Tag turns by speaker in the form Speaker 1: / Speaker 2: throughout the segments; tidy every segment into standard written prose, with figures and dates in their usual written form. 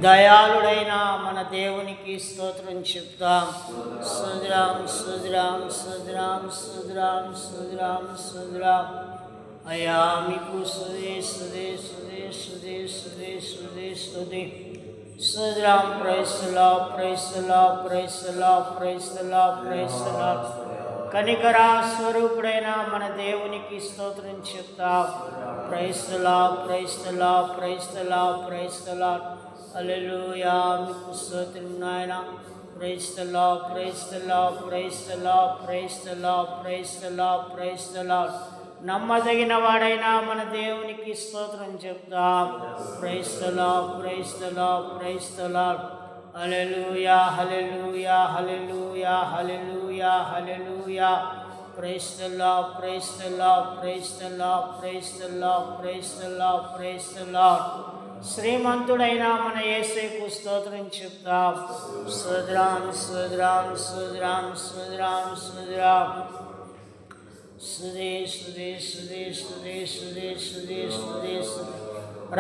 Speaker 1: దయాళుడైన మన దేవునికి స్తోత్రం చెప్తాం. సుద్రాం సుద్రాం సుద్రాం సుద్రాం సుద్రాం సుద్రాం. అయ్యా మీకు సుదే సుదే సుదే సుదే సుదే సుదే సుదే సుద్రాం. ప్రైస్లా ప్రైస్లా ప్రైస్లా ప్రైస్లా ప్రైస్లా. కనికరా స్వరూపుడైన మన దేవునికి స్తోత్రం చెప్తాం. ప్రైస్లా ప్రైస్లా ప్రైస్లా ప్రైస్లా. హల్లెలూయా మీకు స్తోత్రం నాయన. Praise the Lord praise the Lord praise the Lord praise the Lord praise the Lord praise the Lord. నమ్మదగిన వాడైనా మన దేవునికి స్తోత్రం చెప్తాం. Praise the Lord praise the Lord praise the Lord. హల్లెలూయా హల్లెలూయా హల్లెలూయా హల్లెలూయా హల్లెలూయా. Praise the Lord praise the Lord praise the Lord praise the Lord praise the Lord praise the Lord. శ్రీమంతుడైన మన యేసుకు స్తోత్రం చెప్తాం. సుద్రాం సుద్రాం సుద్రాం సుద్రాం సుద్రాం. సుదే సుదే సుదే సుదే సుదే సుదే సుదే సుదే.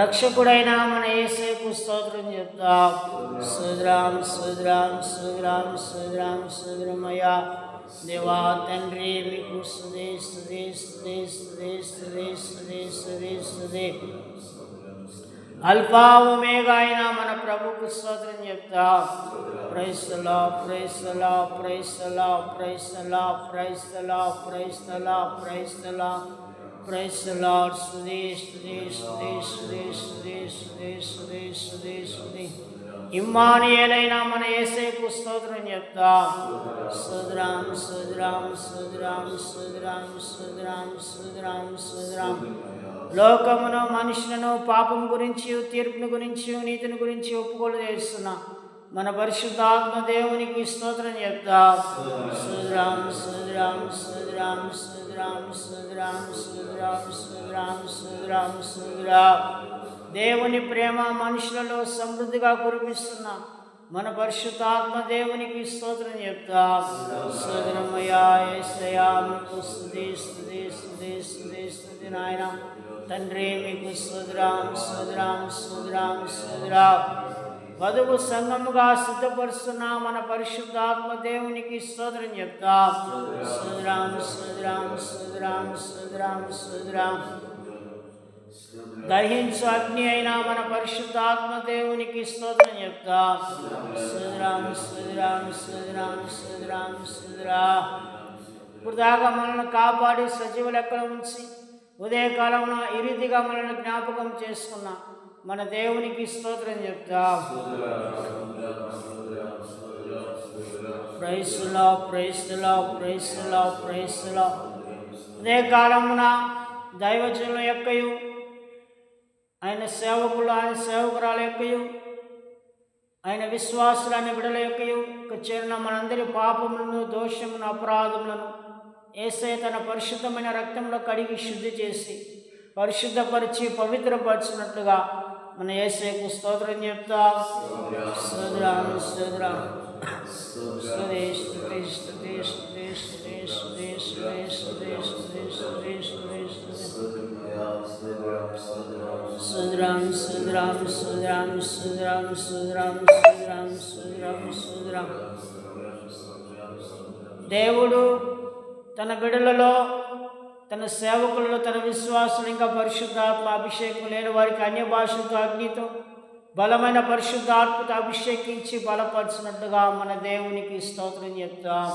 Speaker 1: రక్షకుడైన మన యేసుకు స్తోత్రం చెప్తాం. సుద్రాం సుద్రాం సుద్రాం సుద్రాం సుద్రమయ్యా. దేవా తండ్రి మీకు సుదే సుదే సుదే సుదే సుదే సుదే సుదే సుదే. అల్ఫా ఒమేగా అయిన మన ప్రభుకు స్తోత్రం చెప్తాం. Praise the Lord praise the Lord praise the Lord praise the Lord praise the Lord praise the Lord praise the Lord praise the Lord. సుదే సుదే సుదే సుదే సుదే సుదే సుదే సుదే సుదే. ఇమ్మానుయేలైన మన యేసుకు స్తోత్రం చెప్తాం. సుద్రాం సుద్రాం సుద్రాం సుద్రాం సుద్రాం సుద్రాం సుద్రాం. లోకమును మనుషులను పాపం గురించి తీర్పును గురించి నీతిని గురించి ఒప్పుకోలు చేస్తున్నా మన పరిశుద్ధాత్మ దేవునికి స్తోత్రం చెప్తాం. సుద్రాం సుద్రాం సుద్రాం సుద్రాం సుద్రాం సుద్రాం సుద్రాం సుద్రాం సుద్రాం. దేవుని ప్రేమ మనుషులలో సమృద్ధిగా కురిపిస్తున్నా మన పరిశుద్ధాత్మ దేవునికి స్తోత్రం చెప్తాం. సుద్రమయ్యా యేసయ్యా మీకు స్తుతి స్తుతి స్తుతి స్తుతి స్తుతి నాయన. తండ్రి మీకు సుద్రాం సుద్రాం సుద్రాం సుద్రాం. వధువు సంఘముగా సిద్ధపరుస్తున్న మన పరిశుద్ధాత్మ దేవునికి స్తోత్రం చెప్తాం. సుద్రాం సుద్రాం సుద్రాం సుద్రాం సుద్రాం. దహించు అగ్ని అయినా మన పరిశుద్ధాత్మ దేవునికి స్తోత్రం చెప్తాం. సుద్రాం సుద్రాం సుద్రాం సుద్రాం సుద్రాం. ఇప్పుడు దాకా మనల్ని కాపాడి సజీవ లెక్కల ఉంచి ఉదయకాలంలో ఈ రీతిగా మనల్ని జ్ఞాపకం చేసుకున్న మన దేవునికి స్తోత్రం చెప్తాం. Praise the Lord praise the Lord praise the Lord praise the Lord. ఉదయకాలమున దైవజనుల యొక్కయు ఆయన సేవకులు ఆయన సేవకురాల యొక్కయు ఆయన విశ్వాసులైన బిడ్డల యొక్కయు చేరిన మనందరి పాపములను దోషములను అపరాధములను యేసయ్య తన పరిశుద్ధమైన రక్తంలో కడిగి శుద్ధి చేసి పరిశుద్ధపరిచి పవిత్రపరిచినట్లుగా మన యేసయ్యకు స్తోత్రం చెప్తాం. సుద్రాం సుద్రాం స్తుతి స్తుతి స్తుతి స్తుతి స్తుతి స్తుతి స్తుతి స్తుతి స్తుతి స్తుతి స్తుతి. సుద్రాం సుద్రాం సుద్రాం సుద్రాం సుద్రాం సుద్రాం సుద్రాం సుద్రాం. దేవుడు తన బిడ్డలలో తన సేవకులలో తన విశ్వాసులు ఇంకా పరిశుద్ధాత్మ అభిషేకం లేని వారికి అన్య భాషలతో అగ్నితో బలమైన పరిశుద్ధాత్మతో అభిషేకించి బలపరిచినట్టుగా మన దేవునికి స్తోత్రం చెప్తాం.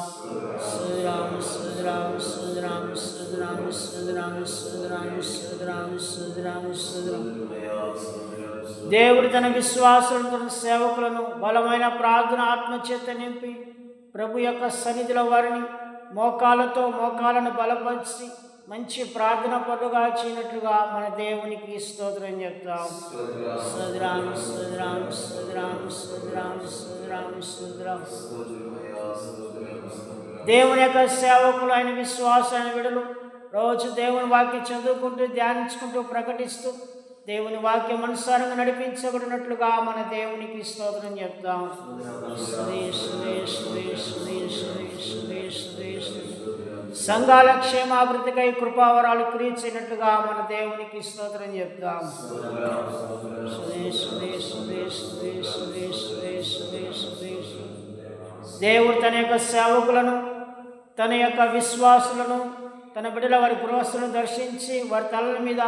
Speaker 1: సుద్రాం సుద్రాం సుద్రాం సుద్రాం సుద్రాం సుద్రాం సుద్రాం సుద్రాం సుద్రాం. దేవుడు తన విశ్వాసులను తన సేవకులను బలమైన ప్రార్థన ఆత్మచేత నింపి ప్రభు యొక్క సన్నిధిలో వారిని మోకాలను బలపరిచి మంచి ప్రార్థన పరుగా చేయనట్లుగా మన దేవునికి స్తోత్రం చెప్తాం. సుద్రాం సుద్రాం సుద్రాం సుద్రాం సుద్రాం సుద్రాం. దేవుని యొక్క సేవకులు ఆయన విశ్వాసమైన విడులు రోజు దేవుని వాక్యం చదువుకుంటూ ధ్యానించుకుంటూ ప్రకటిస్తూ దేవుని వాక్యం అనుసారంగా నడిపించబడినట్లుగా మన దేవునికి స్తోత్రం చెప్తాం. సుదే సుదే సుదే సుదే సుదే సుదే సుదే సుదే. సంఘాల క్షేమాభివృద్ధికై కృపావరాలు క్రీచినట్లుగా మన దేవునికి స్తోత్రం చెప్తాం. దేవుడు తన యొక్క సేవకులను, తన యొక్క విశ్వాసులను, తన బిడ్డల వారి గృహస్థులను దర్శించి వారి తలల మీద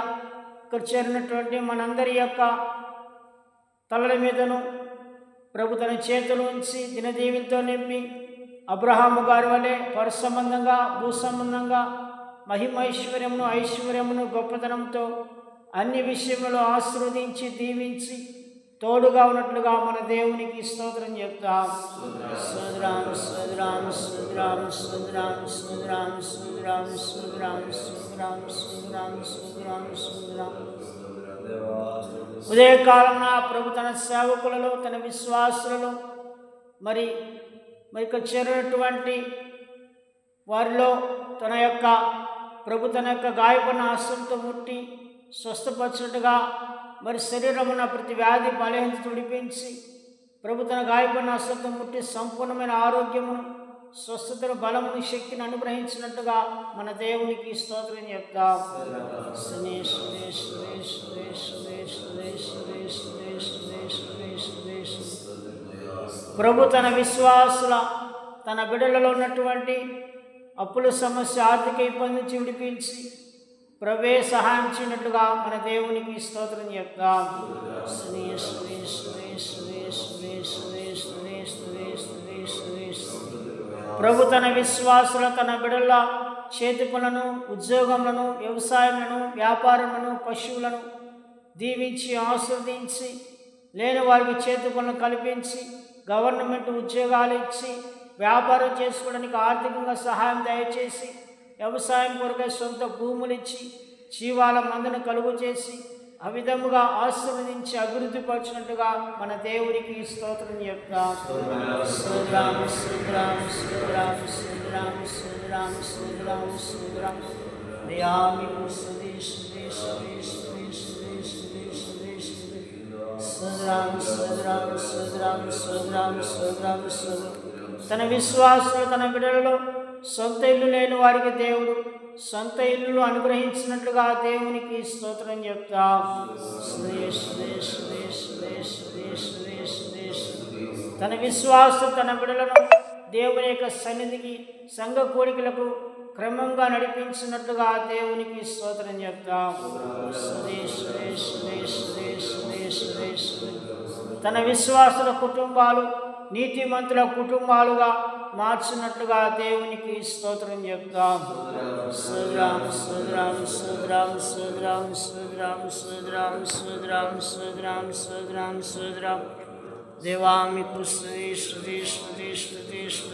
Speaker 1: ఇక్కడ చేరినటువంటి మనందరి యొక్క తలల మీదను ప్రభు తన చేతులు ఉంచి దినదీవులతో నింపి అబ్రహాము గారి వలె పర సంబంధంగా భూ సంబంధంగా మహిమైశ్వర్యమును ఐశ్వర్యమును గొప్పతనంతో అన్ని విషయములు ఆశీర్వదించి దీవించి తోడుగా ఉన్నట్లుగా మన దేవునికి స్తోత్రం చెప్తాం. స్తోత్రం స్తోత్రం స్తోత్రం స్తోత్రం స్తోత్రం స్తోత్రం స్తోత్రం స్తోత్రం స్తోత్రం స్తోత్రం స్తోత్రం. ఉదయకాలన ప్రభు తన సేవకులలో, తన విశ్వాసులలో మరి ఇక్కడ చేరినటువంటి వారిలో ప్రభు తన యొక్క గాయపడిన హస్తంతో ముట్టి స్వస్థపరచుటగా మరి శరీరమున ప్రతి వ్యాధి బలహీనత తుడిపించి ప్రభు తన గాయపడిన హస్తంతో ముట్టి సంపూర్ణమైన ఆరోగ్యమును, స్వస్థతను, బలమును, శక్తిని అనుగ్రహించినట్టుగా మన దేవునికి స్తోత్రం చెప్తాం. ప్రభు తన విశ్వాసుల, తన బిడ్డలలో ఉన్నటువంటి అప్పుల సమస్య, ఆర్థిక ఇబ్బంది నుంచి విడిపించి ప్రభే సహాయం చేయనట్లుగా మన దేవునికి స్తోత్రం చెప్తాం. ప్రభు తన విశ్వాసుల, తన బిడ్డల చేతి పనులను, ఉద్యోగములను, వ్యవసాయములను, వ్యాపారములను, పశువులను దీవించి ఆశీర్వదించి లేని వారికి చేతి పనులు కల్పించి గవర్నమెంట్ ఉద్యోగాలు ఇచ్చి వ్యాపారం చేసుకోవడానికి ఆర్థికంగా సహాయం దయచేసి వ్యవసాయం కొరకై సొంత భూములు ఇచ్చి జీవాల మందును కలుగు చేసి ఆ విధముగా ఆశీర్వదించి అభివృద్ధి పరిచినట్టుగా మన దేవునికి స్తోత్రం చెప్తాం. స్తోత్రం స్తోత్రం స్తోత్రం స్తోత్రం స్తోత్రం స్తోత్రం స్తోత్రం. దయామికు స్తుతి స్తుతి స్తుతి స్తుతి స్తుతి స్తుతి స్తుతి స్తుతి. స్తోత్రం స్తోత్రం స్తోత్రం స్తోత్రం స్తోత్రం స్తోత్రం. తన విశ్వాసులు, తన బిడ్డలలో సొంత ఇల్లు లేని వారికి దేవుడు సొంత ఇల్లు అనుగ్రహించినట్లుగా దేవునికి స్తోత్రం చెప్తాం. తన విశ్వాసం, తన బిడ్డలను దేవుని యొక్క సన్నిధికి, సంఘ కోరికలకు క్రమంగా నడిపించినట్లుగా దేవునికి స్తోత్రం చెప్తాం. తన విశ్వాసుల కుటుంబాలు నీతిమంతుల కుటుంబాలుగా మార్చినట్లుగా దేవునికి స్తోత్రం చెప్తాం. స్తోత్రం స్తోత్రం స్తోత్రం స్తోత్రం స్తోత్రం స్తోత్రం స్తోత్రం స్తోత్రం స్తోత్రం స్తోత్రం. దేవా మీకు స్తుతి స్తుతి స్తుతి స్తుతి స్తుతి